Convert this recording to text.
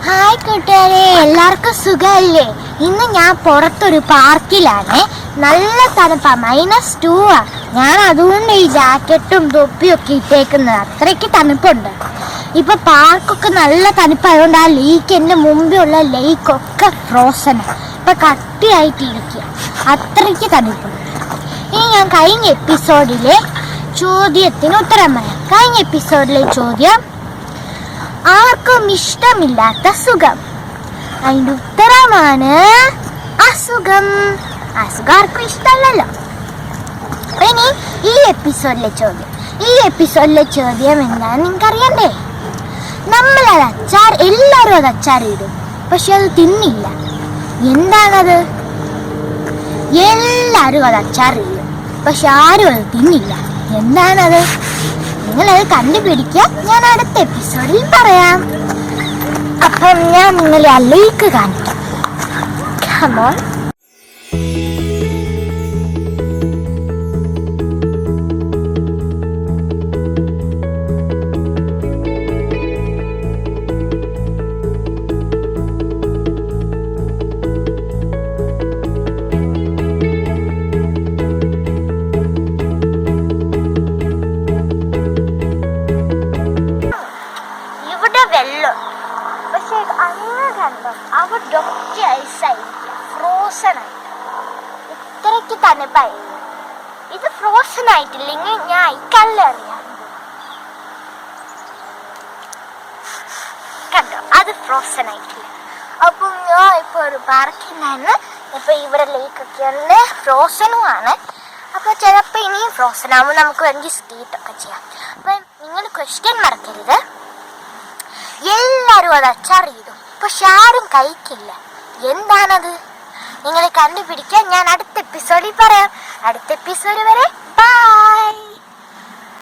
Hi കൂട്ടുകാരെ, എല്ലാവർക്കും സുഖമല്ലേ? ഇന്ന് ഞാൻ പുറത്തൊരു പാർക്കിലാണ്. നല്ല തണുപ്പാ, -2 ആ. ഞാൻ അതുകൊണ്ട് ഈ ജാക്കറ്റും തൊപ്പിയൊക്കെ ഇട്ടേക്കുന്നത്, അത്രയ്ക്ക് തണുപ്പുണ്ട്. ഇപ്പൊ പാർക്കൊക്കെ നല്ല തണുപ്പായതുകൊണ്ട് ആ ലേക്ക്, മുമ്പേ ഉള്ള ലേക്കൊക്കെ ഫ്രോസനാണ്. ഇപ്പൊ കട്ടിയായിട്ടിരിക്കുക, അത്രയ്ക്ക് തണുപ്പുണ്ട്. ഇനി ഞാൻ കഴിഞ്ഞ എപ്പിസോഡിലെ ചോദ്യത്തിന് ഉത്തരം പറയാം. കഴിഞ്ഞ എപ്പിസോഡിലെ ചോദ്യം, ആർക്കും ഇഷ്ടമില്ലാത്ത സുഖം. അതിൻ്റെ ഉത്തരമാണ് അസുഖം. അസുഖം ആർക്കും ഇഷ്ടമല്ലല്ലോ. ഇനി ഈ എപ്പിസോഡിലെ ചോദ്യം എന്താണെന്ന് നിങ്ങൾക്കറിയണ്ടേ? എല്ലാവരും അത് അച്ചാർ ഇടും, പക്ഷെ അത് തിന്നില്ല. എന്താണത്? എല്ലാവരും അത് അച്ചാർ ഇടും, പക്ഷെ ആരും അത് തിന്നില്ല. എന്താണത്? നിങ്ങളത് കണ്ടുപിടിക്കുക. ഞാൻ അടുത്ത എപ്പിസോഡിൽ പറയാം. അപ്പം ഞാൻ നിങ്ങളെ ആ ലേക്ക് കാണിക്കാം. Come on. വെള്ളം, പക്ഷെ അങ്ങ് കണ്ടോ, അവിടൊക്കെ ഐസായി, ഫ്രോസൺ ആയിട്ട്, ഇത്രയ്ക്ക് തണുപ്പായി. ഇത് ഫ്രോസൺ ആയിട്ടില്ലെങ്കിൽ ഞാൻ ഈ കല്ലെറിയാം. കണ്ടോ, അത് ഫ്രോസൺ ആയിട്ടില്ല. അപ്പം ഞാൻ ഇപ്പൊ ഒരു പാർക്കിലാണ്. ഇപ്പൊ ഇവിടെ ലേക്കൊക്കെ ഉണ്ട്, ഫ്രോസണുമാണ്. അപ്പൊ ചിലപ്പോ ഇനിയും ഫ്രോസൺ ആകുമ്പോൾ നമുക്ക് വേണമെങ്കിൽ സ്കീറ്റൊക്കെ ചെയ്യാം. അപ്പൊ നിങ്ങൾ ക്വസ്റ്റ്യൻ മറക്കരുത്. എല്ലാവരും അത് അച്ചാറിയിടും, പക്ഷെ ആരും കഴിക്കില്ല. എന്താണത്? നിങ്ങൾ കണ്ടുപിടിക്കാൻ ഞാൻ അടുത്ത എപ്പിസോഡിൽ പറയാം. അടുത്ത എപ്പിസോഡ് വരെ